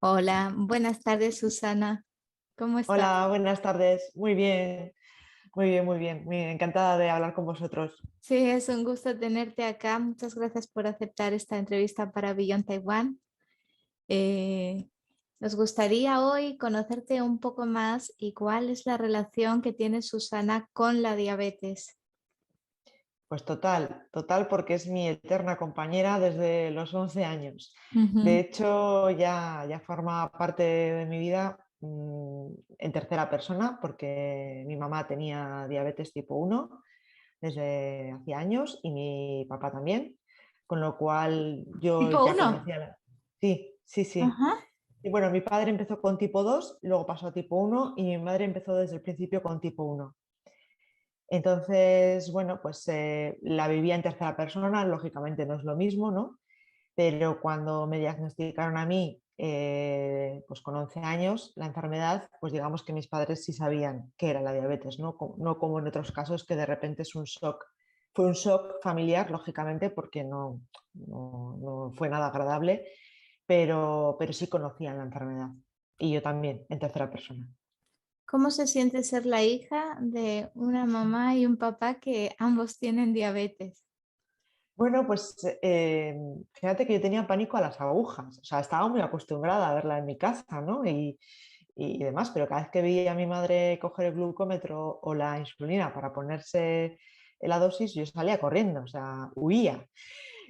Hola, buenas tardes, Susana. ¿Cómo estás? Hola, buenas tardes. Muy bien, muy bien, muy bien. Muy encantada de hablar con vosotros. Sí, es un gusto tenerte acá. Muchas gracias por aceptar esta entrevista para Beyond Taiwan. Eh, Nos gustaría hoy conocerte un poco más y cuál es la relación que tiene Susana con la diabetes. Pues total, total, porque es mi eterna compañera desde los 11 años. De Ujú. hecho, ya forma parte de mi vida en tercera persona, porque mi mamá tenía diabetes tipo 1 desde hacía años y mi papá también, con lo cual yo ¿Tipo ya uno? conocía la... Sí, sí, sí. Ajá. Y bueno, mi padre empezó con tipo 2, luego pasó a tipo 1 y mi madre empezó desde el principio con tipo 1. Entonces, bueno, pues la vivía en tercera persona, lógicamente no es lo mismo, ¿no? Pero cuando me diagnosticaron a mí, pues con 11 años, la enfermedad, pues digamos que mis padres sí sabían qué era la diabetes, ¿no? No como en otros casos que de repente es un shock. Fue un shock familiar, lógicamente, porque no fue nada agradable, pero sí conocían la enfermedad. Y yo también, en tercera persona. ¿Cómo se siente ser la hija de una mamá y un papá que ambos tienen diabetes? Bueno, pues fíjate que yo tenía pánico a las agujas, o sea, estaba muy acostumbrada a verla en mi casa, ¿no? Y demás, pero cada vez que veía a mi madre coger el glucómetro o la insulina para ponerse la dosis, yo salía corriendo, o sea, huía.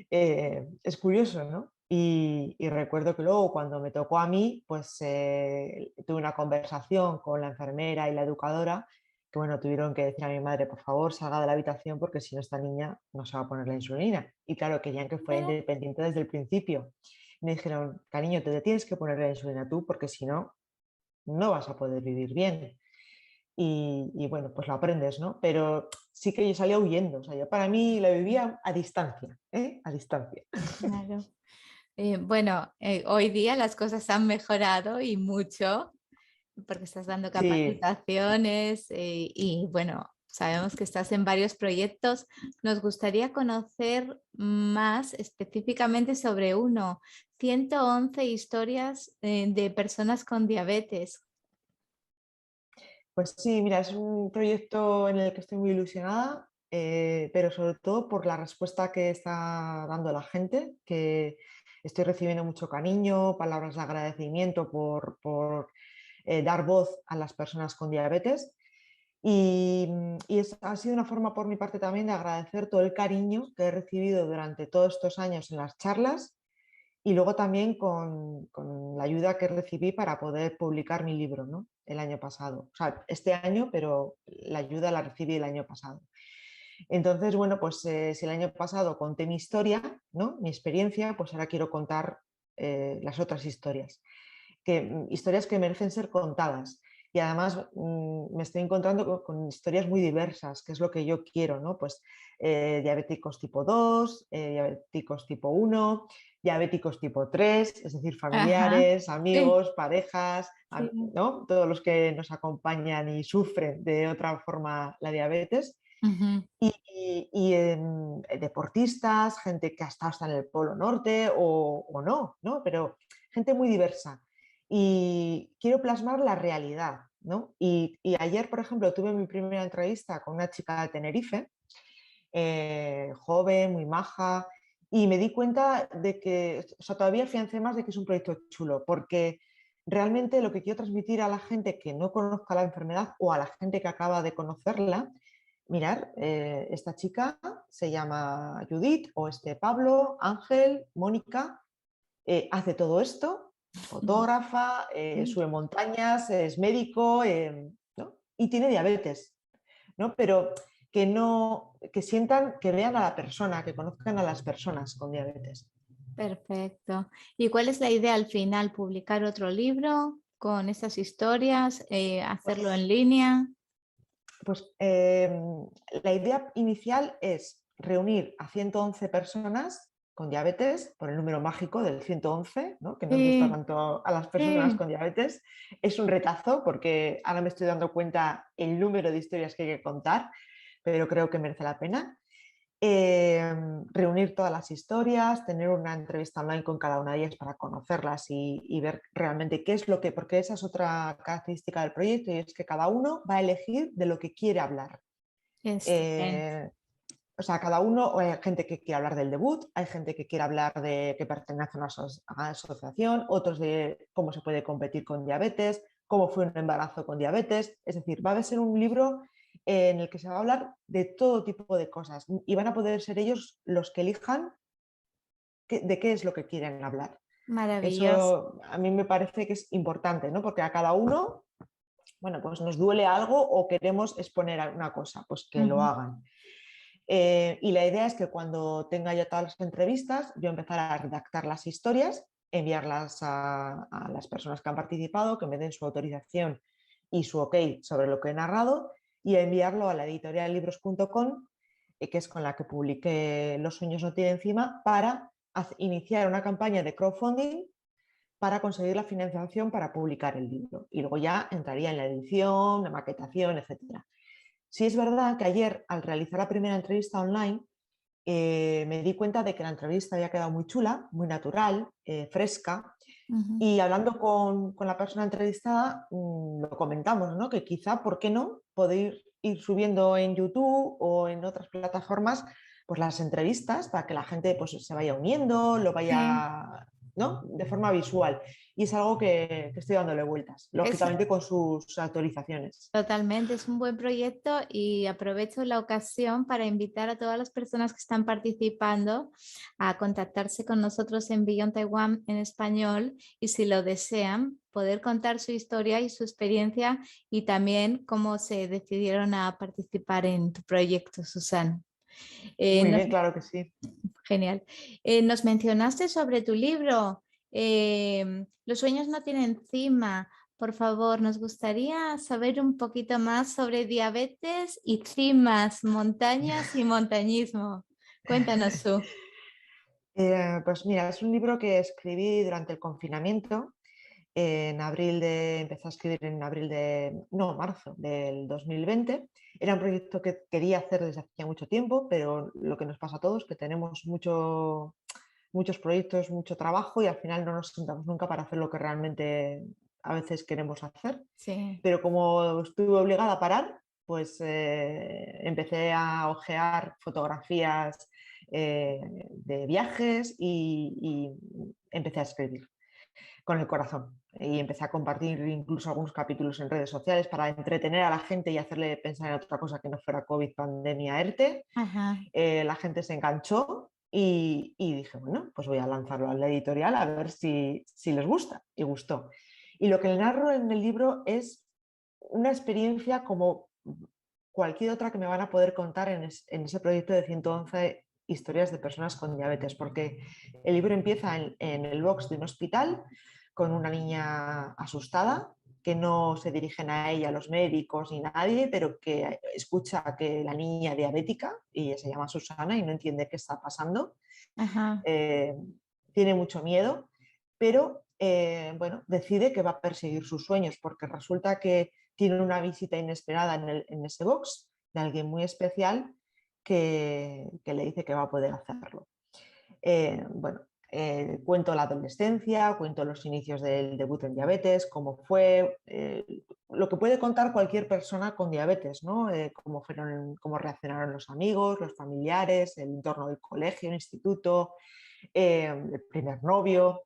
Es curioso, ¿no? Y recuerdo que luego cuando me tocó a mí, pues tuve una conversación con la enfermera y la educadora, que bueno, tuvieron que decir a mi madre, por favor, salga de la habitación porque si no esta niña no se va a poner la insulina. Y claro, querían que fuera independiente desde el principio. Me dijeron, cariño, te tienes que poner la insulina tú porque si no, no vas a poder vivir bien. Y bueno, pues lo aprendes, ¿no? Pero sí que yo salía huyendo, o sea, yo para mí la vivía a distancia, ¿eh? A distancia. Claro. Bueno, hoy día las cosas han mejorado y mucho, porque estás dando Sí, capacitaciones y bueno, sabemos que estás en varios proyectos. Nos gustaría conocer más específicamente sobre uno, 111 historias de personas con diabetes. pues sí, mira, es un proyecto en el que estoy muy ilusionada, pero sobre todo por la respuesta que está dando la gente, que estoy recibiendo mucho cariño, palabras de agradecimiento por dar voz a las personas con diabetes. Ha sido una forma por mi parte también de agradecer todo el cariño que he recibido durante todos estos años en las charlas y luego también con la ayuda que recibí para poder publicar mi libro, ¿no? El año pasado. O sea, este año, pero la ayuda la recibí el año pasado. Entonces, bueno, pues si el año pasado conté mi historia, ¿no? Mi experiencia, pues ahora quiero contar las otras historias historias que merecen ser contadas. Y además me estoy encontrando con historias muy diversas, que es lo que yo quiero, ¿no? Pues diabéticos tipo 2, diabéticos tipo 1, diabéticos tipo 3, es decir, Ajá, familiares, sí, amigos, parejas, sí. ¿no? Todos los que nos acompañan y sufren de otra forma la diabetes. Ujú. Deportistas, gente que ha estado hasta en el Polo Norte o no, ¿no? Pero gente muy diversa. Y quiero plasmar la realidad, ¿no? Y ayer, por ejemplo, tuve mi primera entrevista con una chica de Tenerife, joven, muy maja, y me di cuenta de que, o sea, todavía afiancé más de que es un proyecto chulo, porque realmente lo que quiero transmitir a la gente que no conozca la enfermedad o a la gente que acaba de conocerla, mirar, esta chica se llama Judith o este Pablo, Ángel, Mónica, hace todo esto, es fotógrafa, Sí. sube montañas, es médico, ¿no? Y tiene diabetes, ¿no? Pero que no, que sientan, que vean a la persona, que conozcan a las personas con diabetes. Perfecto. ¿Y cuál es la idea al final? ¿Publicar otro libro con esas historias? ¿Hacerlo Pues, en línea? pues la idea inicial es reunir a 111 personas con diabetes, por el número mágico del 111, ¿no? Que nos gusta Sí, tanto a las personas sí. con diabetes. Es un retazo porque ahora me estoy dando cuenta el número de historias que hay que contar, pero creo que merece la pena. reunir todas las historias, tener una entrevista online con cada una de ellas para conocerlas y ver realmente qué es lo que, porque esa es otra característica del proyecto y es que cada uno va a elegir de lo que quiere hablar. Estupendo. O sea, cada uno, hay gente que quiere hablar del debut, hay gente que quiere hablar de que pertenece a una asociación, otros de cómo se puede competir con diabetes, cómo fue un embarazo con diabetes. Es decir, va a ser un libro en el que se va a hablar de todo tipo de cosas y van a poder ser ellos los que elijan de qué es lo que quieren hablar. Maravilloso. Eso a mí me parece que es importante, ¿no? Porque a cada uno, bueno, pues nos duele algo o queremos exponer una cosa, pues que lo Ujú. hagan. Y la idea es que cuando tenga ya todas las entrevistas, yo empezar a redactar las historias, enviarlas a las personas que han participado, que me den su autorización y su ok sobre lo que he narrado, y enviarlo a la editorial libros.com, que es con la que publiqué Los sueños no tienen encima, para iniciar una campaña de crowdfunding para conseguir la financiación para publicar el libro. Y luego ya entraría en la edición, la maquetación, etcétera. Sí es verdad que ayer, al realizar la primera entrevista online, me di cuenta de que la entrevista había quedado muy chula, muy natural, fresca, Ujú. y hablando con la persona entrevistada, lo comentamos, ¿no? Que quizá, ¿por qué no? Poder ir subiendo en YouTube o en otras plataformas pues las entrevistas para que la gente pues, se vaya uniendo, lo Sí. vaya, ¿no? De forma visual. Y es algo que estoy dándole vueltas, Es, lógicamente con sus actualizaciones. Totalmente, es un buen proyecto y aprovecho la ocasión para invitar a todas las personas que están participando a contactarse con nosotros en Beyond Taiwan en español y si lo desean, poder contar su historia y su experiencia y también cómo se decidieron a participar en tu proyecto, Susana. Muy Nos bien, claro que sí. Genial. Nos mencionaste sobre tu libro, Los sueños no tienen cima. Por favor, nos gustaría saber un poquito más sobre diabetes y cimas, montañas y montañismo. Cuéntanos tú. Pues mira, es un libro que escribí durante el confinamiento. Empecé a escribir en marzo del 2020. Era un proyecto que quería hacer desde hacía mucho tiempo, pero lo que nos pasa a todos, que tenemos muchos proyectos, mucho trabajo y al final no nos sentamos nunca para hacer lo que realmente a veces queremos hacer. Sí. Pero como estuve obligada a parar, pues empecé a hojear fotografías de viajes y empecé a escribir con el corazón. Y empecé a compartir incluso algunos capítulos en redes sociales para entretener a la gente y hacerle pensar en otra cosa que no fuera COVID, pandemia, ERTE. Ajá. La gente se enganchó y dije, bueno, pues voy a lanzarlo a la editorial a ver si les gusta. Y gustó. Y lo que le narro en el libro es una experiencia como cualquier otra que me van a poder contar en ese proyecto de 111 historias de personas con diabetes, porque el libro empieza en el box de un hospital con una niña asustada, que no se dirigen a ella los médicos ni nadie, pero que escucha que la niña diabética, y se llama Susana y no entiende qué está pasando, Ajá. eh, tiene mucho miedo, pero bueno, decide que va a perseguir sus sueños porque resulta que tiene una visita inesperada en ese box de alguien muy especial que le dice que va a poder hacerlo. Bueno, cuento la adolescencia, cuento los inicios del debut en diabetes, cómo fue, lo que puede contar cualquier persona con diabetes, ¿no? Cómo reaccionaron los amigos, los familiares, el entorno del colegio, el instituto, el primer novio,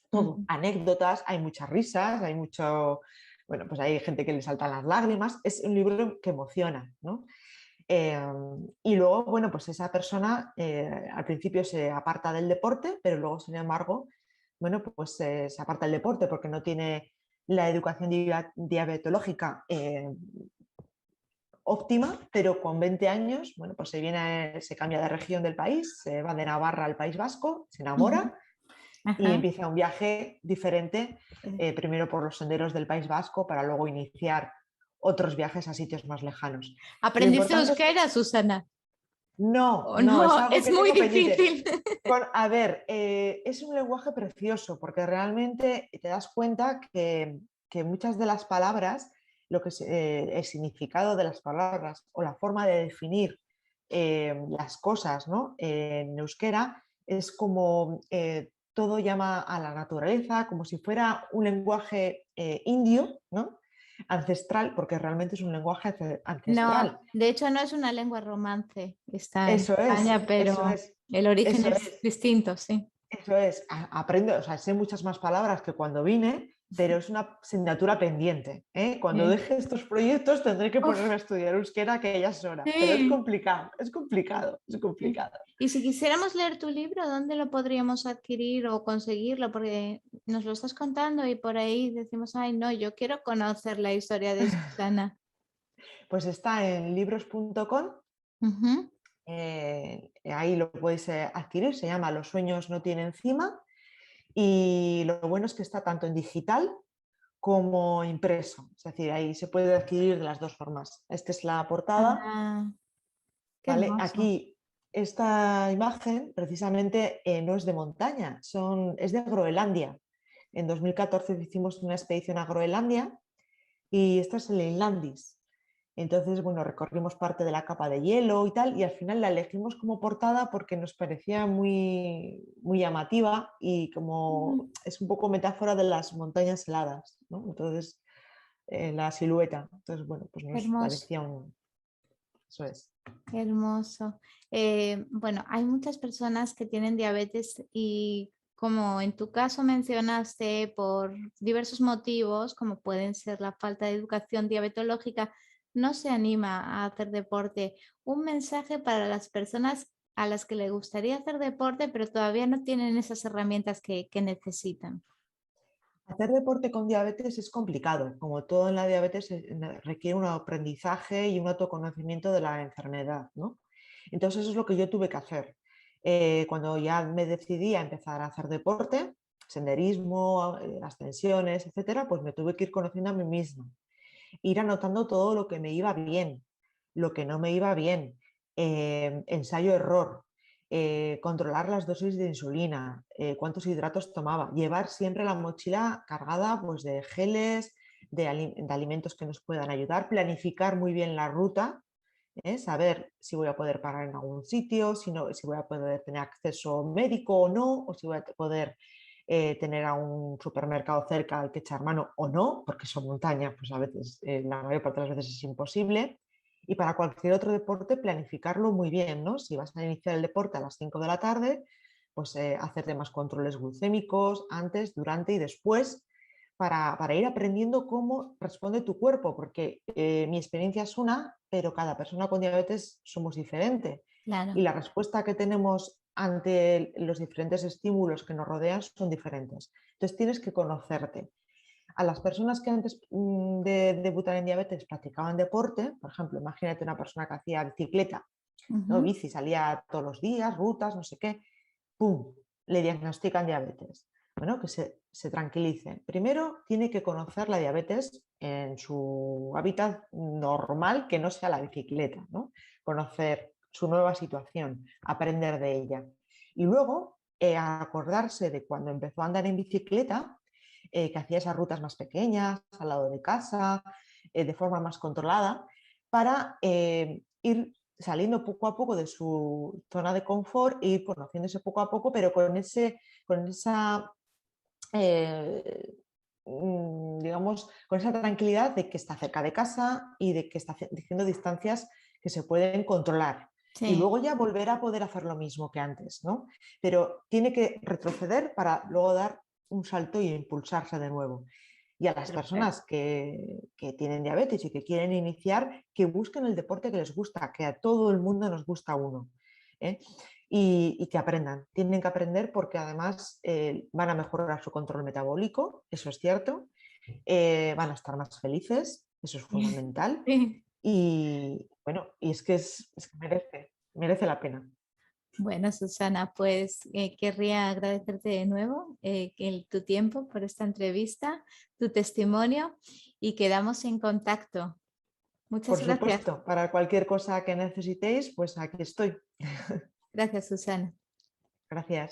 todo, Ujú. anécdotas, hay muchas risas, hay mucho, bueno, pues hay gente que le saltan las lágrimas, es un libro que emociona, ¿no? Eh, y luego, bueno, pues esa persona al principio se aparta del deporte, pero luego, sin embargo, bueno, pues se aparta del deporte porque no tiene la educación diabetológica óptima, pero con 20 años, bueno, pues se cambia de región del país, se va de Navarra al País Vasco, se Ujú. enamora y Ajá. empieza un viaje diferente, Eh, primero por los senderos del País Vasco para luego iniciar otros viajes a sitios más lejanos. Lo ¿Aprendiste importante es euskera, Susana? no, ¿O no, es no? algo Es que muy tengo pendiente. difícil. A ver, es un lenguaje precioso porque realmente te das cuenta que muchas de las palabras, el significado de las palabras o la forma de definir las cosas, ¿no? En euskera es como todo llama a la naturaleza, como si fuera un lenguaje indio, ¿no? Ancestral, porque realmente es un lenguaje No, ancestral. de hecho no es una lengua romance, está en Eso es, España, eso pero es, el origen eso es es. distinto, sí. Eso es, aprendo, o sea, sé muchas más palabras que cuando vine, pero es una asignatura pendiente, ¿eh? Cuando Sí. deje estos proyectos tendré que Uf, ponerme a estudiar euskera, que ya es hora, pero es sí. complicado, es complicado, es Sí. complicado. Y si quisiéramos leer tu libro, ¿dónde lo podríamos adquirir o conseguirlo? Porque nos lo estás contando y por ahí decimos, ay, no, yo quiero conocer la historia de Susana. Pues está en libros.com, Ujú. ahí lo podéis adquirir, se llama Los sueños no tienen cima y lo bueno es que está tanto en digital como impreso, es decir, ahí se puede adquirir de las dos formas. Esta es la portada. Ah, qué ¿Vale? hermoso. Aquí esta imagen precisamente no es de montaña, es de Groenlandia. En 2014 hicimos una expedición a Groenlandia y esta es el Inlandis. Entonces, bueno, recorrimos parte de la capa de hielo y tal, y al final la elegimos como portada porque nos parecía muy, muy llamativa y como Mm, es un poco metáfora de las montañas heladas, ¿no? Entonces, la silueta. Entonces, bueno, pues qué nos hermoso. parecía un... Eso es. Qué hermoso. Bueno, hay muchas personas que tienen diabetes y como en tu caso mencionaste, por diversos motivos, como pueden ser la falta de educación diabetológica, no se anima a hacer deporte. Un mensaje para las personas a las que le gustaría hacer deporte, pero todavía no tienen esas herramientas que necesitan. Hacer deporte con diabetes es complicado, como todo en la diabetes requiere un aprendizaje y un autoconocimiento de la enfermedad, ¿no? Entonces eso es lo que yo tuve que hacer. Cuando ya me decidí a empezar a hacer deporte, senderismo, ascensiones, etcétera, pues me tuve que ir conociendo a mí misma, ir anotando todo lo que me iba bien, lo que no me iba bien, ensayo-error, controlar las dosis de insulina, cuántos hidratos tomaba, llevar siempre la mochila cargada pues, de geles, de alimentos que nos puedan ayudar, planificar muy bien la ruta, saber si voy a poder parar en algún sitio, si voy a poder tener acceso médico o no, o si voy a poder tener a un supermercado cerca al que echar mano o no, porque son montañas, pues a veces, la mayor parte de las veces es imposible. Y para cualquier otro deporte, planificarlo muy bien, ¿no? Si vas a iniciar el deporte a las 5 de la tarde, pues hacerte más controles glucémicos antes, durante y después, para ir aprendiendo cómo responde tu cuerpo, porque mi experiencia es una, pero cada persona con diabetes somos diferente. Y Claro. la respuesta que tenemos ante los diferentes estímulos que nos rodean son diferentes. Entonces tienes que conocerte. A las personas que antes de debutar en diabetes practicaban deporte, por ejemplo, imagínate una persona que hacía bicicleta, ¿no? Ujú. Bici, salía todos los días, rutas, no sé qué, ¡pum! Le diagnostican diabetes. Bueno, que se tranquilice. Primero tiene que conocer la diabetes en su hábitat normal, que no sea la bicicleta, ¿no? Conocer su nueva situación, aprender de ella. Y luego acordarse de cuando empezó a andar en bicicleta, que hacía esas rutas más pequeñas, al lado de casa, de forma más controlada, para ir saliendo poco a poco de su zona de confort e ir conociéndose poco a poco, pero con esa, digamos, con esa tranquilidad de que está cerca de casa y de que está diciendo distancias que se pueden controlar. Y Sí, luego ya volver a poder hacer lo mismo que antes, ¿no? Pero tiene que retroceder para luego dar un salto y impulsarse de nuevo. Y a las perfecto. personas que tienen diabetes y que quieren iniciar, que busquen el deporte que les gusta, que a todo el mundo nos gusta uno. ¿Eh? Y que aprendan. Tienen que aprender porque además van a mejorar su control metabólico, eso es cierto, van a estar más felices, eso es fundamental. Sí. Y bueno, y es que merece la pena. Bueno, Susana, pues querría agradecerte de nuevo tu tiempo por esta entrevista, tu testimonio y quedamos en contacto. Por Muchas gracias. supuesto, para cualquier cosa que necesitéis, pues aquí estoy. Gracias, Susana. Gracias.